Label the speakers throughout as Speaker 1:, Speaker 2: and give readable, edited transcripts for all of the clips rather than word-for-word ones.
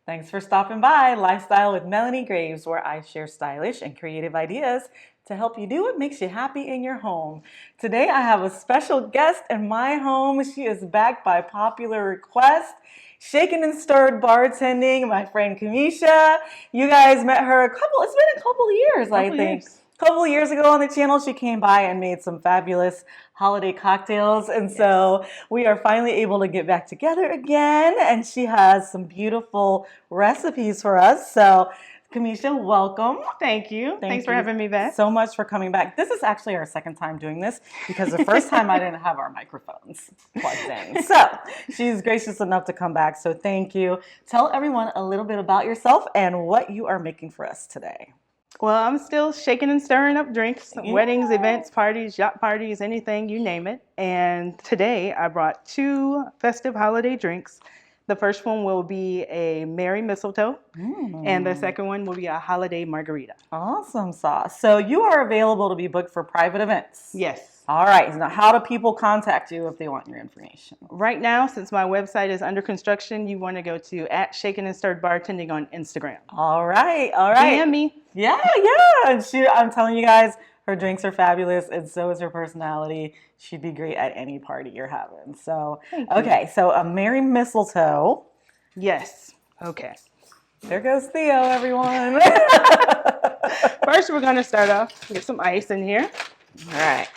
Speaker 1: Thanks for stopping by Lifestyle with Melonie Graves, where I share stylish and creative ideas to help you do what makes you happy in your home. Today I have a special guest in my home. She is back by popular request. Shaken and Stirred Bartending, my friend Kemisha. You guys met her it's been a couple years, I think. A couple years ago on the channel, she came by and made some fabulous holiday cocktails. And so we are finally able to get back together again. And she has some beautiful recipes for us. So Kemisha, welcome.
Speaker 2: Thank you. Thanks for having me back.
Speaker 1: So much for coming back. This is actually our second time doing this because the first time I didn't have our microphones plugged in. So she's gracious enough to come back. So thank you. Tell everyone a little bit about yourself and what you are making for us today.
Speaker 2: Well, I'm still shaking and stirring up drinks, weddings, events, parties, yacht parties, anything, you name it. And today I brought 2 festive holiday drinks. The first one will be a Merry Mistletoe, and the second one will be a Holiday Margarita.
Speaker 1: Awesome sauce. So you are available to be booked for private events?
Speaker 2: Yes.
Speaker 1: All right. Now, how do people contact you if they want your information?
Speaker 2: Right now, since my website is under construction, you want to go to @Shaken and Stirred Bartending on Instagram.
Speaker 1: All right. All right.
Speaker 2: DM me.
Speaker 1: Yeah. And I'm telling you guys, her drinks are fabulous, and so is her personality. She'd be great at any party you're having. So, okay. So a Merry Mistletoe.
Speaker 2: Yes. Okay.
Speaker 1: There goes Theo, everyone.
Speaker 2: First, we're going to start off, get some ice in here.
Speaker 1: All right.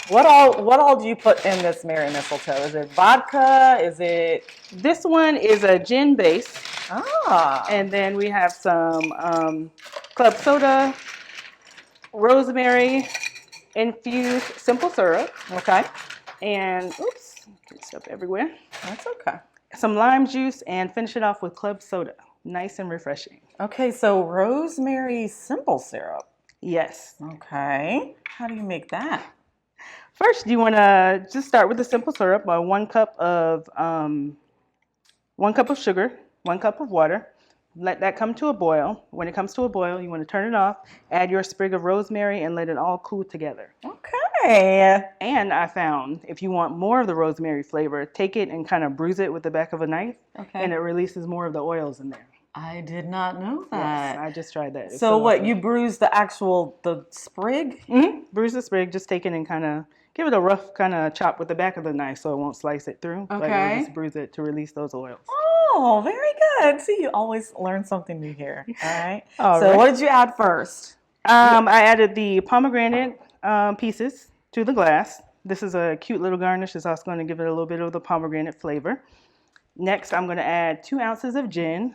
Speaker 1: What all do you put in this Merry Mistletoe? Is it vodka? Is it?
Speaker 2: This one is a gin base.
Speaker 1: Ah.
Speaker 2: And then we have some club soda, rosemary, infused simple syrup.
Speaker 1: Okay.
Speaker 2: And, oops, get stuff everywhere.
Speaker 1: That's okay.
Speaker 2: Some lime juice, and finish it off with club soda. Nice and refreshing.
Speaker 1: Okay, so rosemary simple syrup.
Speaker 2: Yes.
Speaker 1: Okay. How do you make that?
Speaker 2: First, you want to just start with the simple syrup. 1 cup of sugar, 1 cup of water. Let that come to a boil. When it comes to a boil, you want to turn it off. Add your sprig of rosemary and let it all cool together.
Speaker 1: Okay.
Speaker 2: And I found if you want more of the rosemary flavor, take it and kind of bruise it with the back of a knife. Okay. And it releases more of the oils in there.
Speaker 1: I did not know that.
Speaker 2: Yes, I just tried that.
Speaker 1: So what, you bruise the sprig?
Speaker 2: Mm-hmm. Bruise the sprig, just take it and kind of give it a rough kind of chop with the back of the knife so it won't slice it through.
Speaker 1: Okay.
Speaker 2: But just bruise it to release those oils.
Speaker 1: Oh, very good. See, you always learn something new here. All right.
Speaker 2: So
Speaker 1: what did you add first?
Speaker 2: I added the pomegranate pieces to the glass. This is a cute little garnish. It's also going to give it a little bit of the pomegranate flavor. Next, I'm going to add 2 ounces of gin.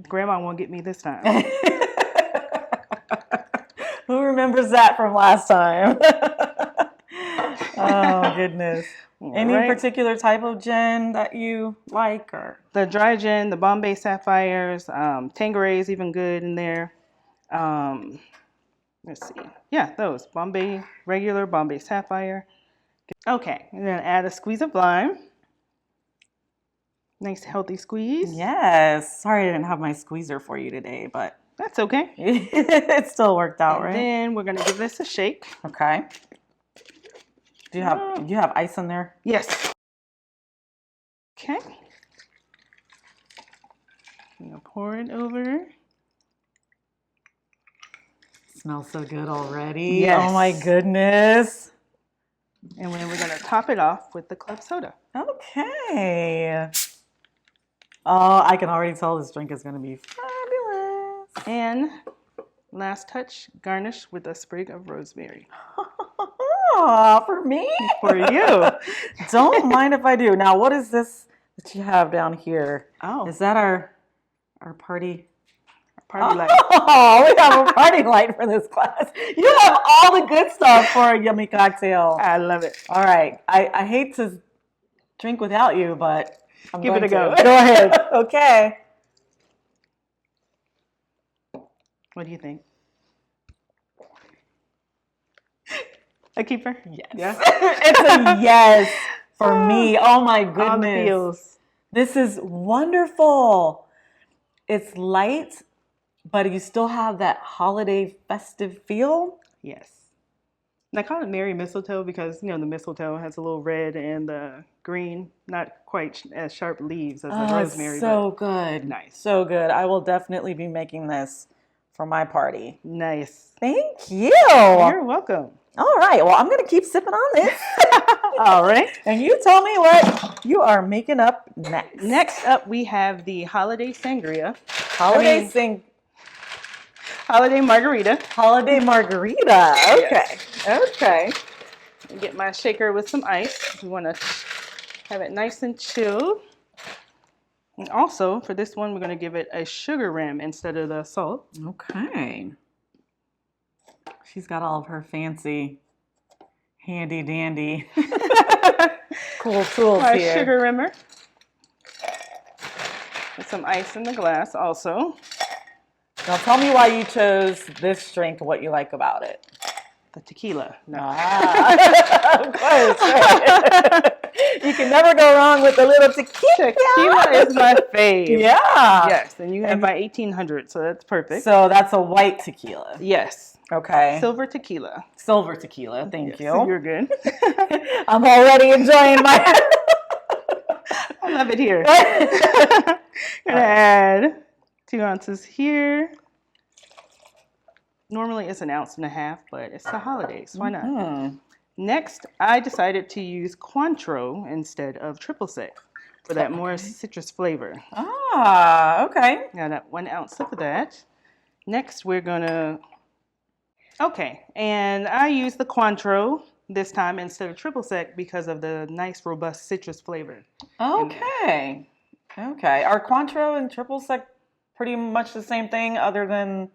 Speaker 2: Grandma won't get me this time.
Speaker 1: Who remembers that from last time? Oh, goodness. Any particular type of gin that you like? Or
Speaker 2: the dry gin, the Bombay Sapphires, Tanqueray is even good in there. Let's see. Yeah, those. Bombay, regular Bombay Sapphire. Okay, and then add a squeeze of lime. Nice healthy squeeze.
Speaker 1: Yes. Sorry I didn't have my squeezer for you today, but
Speaker 2: that's okay.
Speaker 1: It still worked out, right?
Speaker 2: And then we're going to give this a shake.
Speaker 1: Okay. Do you have ice in there?
Speaker 2: Yes. Okay. I'm going to pour it over.
Speaker 1: Smells so good already.
Speaker 2: Yes.
Speaker 1: Oh my goodness.
Speaker 2: And then we're going to top it off with the club soda.
Speaker 1: Okay. Oh, I can already tell this drink is going to be fabulous.
Speaker 2: And last touch, garnish with a sprig of rosemary.
Speaker 1: For me?
Speaker 2: For you.
Speaker 1: Don't mind if I do. Now, what is this that you have down here?
Speaker 2: Oh.
Speaker 1: Is that our party?
Speaker 2: Party light.
Speaker 1: Oh, we have a party light for this class. You have all the good stuff for a yummy cocktail.
Speaker 2: I love it.
Speaker 1: All right. I hate to drink without you, but I'm
Speaker 2: Give it a go.
Speaker 1: Go ahead. Okay.
Speaker 2: What do you think? A keeper?
Speaker 1: Yes.
Speaker 2: Yeah.
Speaker 1: It's a yes for me. Oh my goodness.
Speaker 2: All the feels.
Speaker 1: This is wonderful. It's light, but you still have that holiday festive feel.
Speaker 2: Yes. And I call it Merry Mistletoe because, the mistletoe has a little red and the green, not quite as sharp leaves as the rosemary.
Speaker 1: So good.
Speaker 2: Nice.
Speaker 1: So good. I will definitely be making this for my party.
Speaker 2: Nice.
Speaker 1: Thank you.
Speaker 2: You're welcome.
Speaker 1: All right. Well, I'm going to keep sipping on this.
Speaker 2: All right.
Speaker 1: And you tell me what you are making up next.
Speaker 2: Next up, we have the Holiday Sangria. Holiday Margarita.
Speaker 1: Holiday Margarita. Okay.
Speaker 2: Yes.
Speaker 1: Okay.
Speaker 2: Get my shaker with some ice. We want to have it nice and chilled. And also, for this one, we're going to give it a sugar rim instead of the salt.
Speaker 1: Okay. She's got all of her fancy, handy dandy, cool tools
Speaker 2: My
Speaker 1: here.
Speaker 2: sugar rimmer. With some ice in the glass also.
Speaker 1: Now tell me why you chose this drink, what you like about it.
Speaker 2: The tequila. No.
Speaker 1: Of course. You can never go wrong with a little tequila.
Speaker 2: Tequila is my fave.
Speaker 1: Yeah.
Speaker 2: Yes, and you have my 1800, so that's perfect.
Speaker 1: So that's a white tequila.
Speaker 2: Yes.
Speaker 1: Okay.
Speaker 2: Silver tequila.
Speaker 1: Silver tequila. Thank you.
Speaker 2: So you're good.
Speaker 1: I'm already enjoying my.
Speaker 2: I love it here. Gonna add 2 ounces here. Normally it's 1.5 ounces, but it's the holidays. Why not?
Speaker 1: Mm-hmm.
Speaker 2: Next, I decided to use Cointreau instead of triple sec for that more citrus flavor.
Speaker 1: Ah, okay.
Speaker 2: Got that 1 ounce of that. Next, we're gonna. Okay, and I use the Cointreau this time instead of triple sec because of the nice, robust citrus flavor.
Speaker 1: Okay. Okay. Are Cointreau and triple sec pretty much the same thing, other than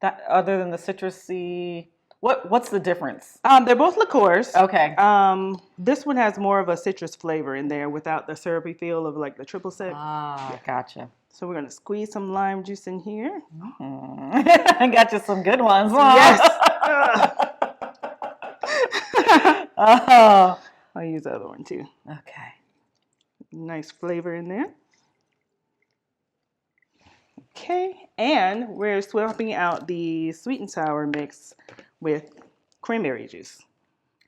Speaker 1: the citrusy? What's the difference?
Speaker 2: They're both liqueurs.
Speaker 1: Okay.
Speaker 2: This one has more of a citrus flavor in there without the syrupy feel of like the triple sec.
Speaker 1: Ah, gotcha.
Speaker 2: So we're gonna squeeze some lime juice in here.
Speaker 1: I got you some good ones.
Speaker 2: Yes.
Speaker 1: Oh.
Speaker 2: I'll use the other one too.
Speaker 1: Okay.
Speaker 2: Nice flavor in there. Okay, and we're swapping out the sweet and sour mix with cranberry juice.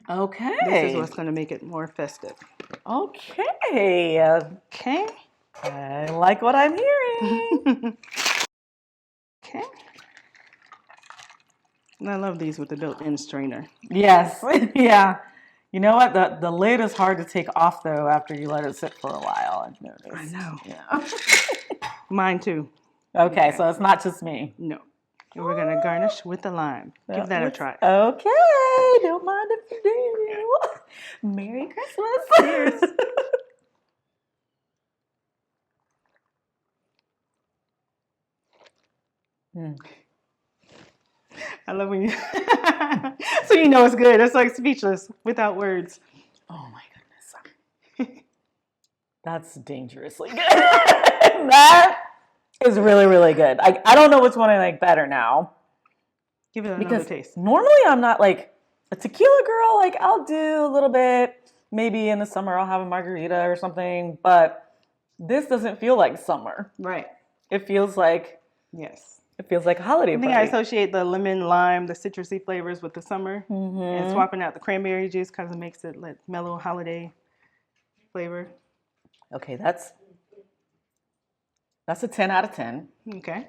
Speaker 1: Okay.
Speaker 2: This is what's going to make it more festive.
Speaker 1: Okay.
Speaker 2: Okay.
Speaker 1: I like what I'm hearing.
Speaker 2: Okay. And I love these with the built-in strainer.
Speaker 1: Yes. Yeah. You know what? The lid is hard to take off though after you let it sit for a while. I've noticed.
Speaker 2: I know.
Speaker 1: Yeah.
Speaker 2: Mine too.
Speaker 1: Okay, so it's not just me.
Speaker 2: No. And we're going to garnish with the lime. Give that a try.
Speaker 1: Okay. Don't mind if you do. Merry Christmas.
Speaker 2: Cheers. I love when you. So you know it's good. It's like speechless without words.
Speaker 1: Oh my goodness. That's dangerously good. That is really, really good. I don't know which one I like better now.
Speaker 2: Give it another taste.
Speaker 1: Normally I'm not like a tequila girl. Like I'll do a little bit. Maybe in the summer I'll have a margarita or something. But this doesn't feel like summer.
Speaker 2: Right.
Speaker 1: It feels like It feels like a holiday
Speaker 2: I think
Speaker 1: party.
Speaker 2: I associate the lemon, lime, the citrusy flavors with the summer, and swapping out the cranberry juice kind of makes it like mellow holiday flavor.
Speaker 1: Okay, that's a 10 out of 10.
Speaker 2: Okay.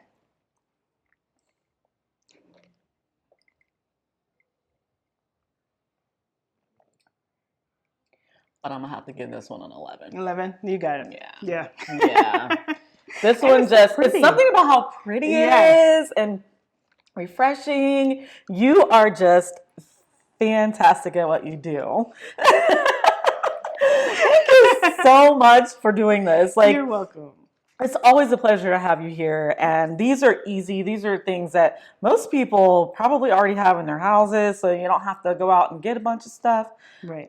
Speaker 1: But I'm gonna have to give this one an 11.
Speaker 2: 11. You got it.
Speaker 1: Yeah.
Speaker 2: Yeah.
Speaker 1: Yeah. This one just, it's something about how pretty it is and refreshing. You are just fantastic at what you do. Thank you so much for doing this. Like,
Speaker 2: you're welcome.
Speaker 1: It's always a pleasure to have you here. And these are easy. These are things that most people probably already have in their houses, so you don't have to go out and get a bunch of stuff.
Speaker 2: Right.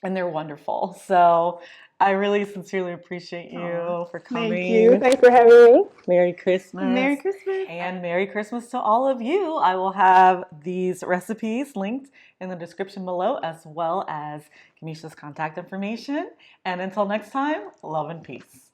Speaker 1: And they're wonderful. So I really sincerely appreciate you for coming.
Speaker 2: Thank you. Thanks for having me.
Speaker 1: Merry Christmas.
Speaker 2: Merry Christmas.
Speaker 1: And Merry Christmas to all of you. I will have these recipes linked in the description below, as well as Kemisha's contact information. And until next time, love and peace.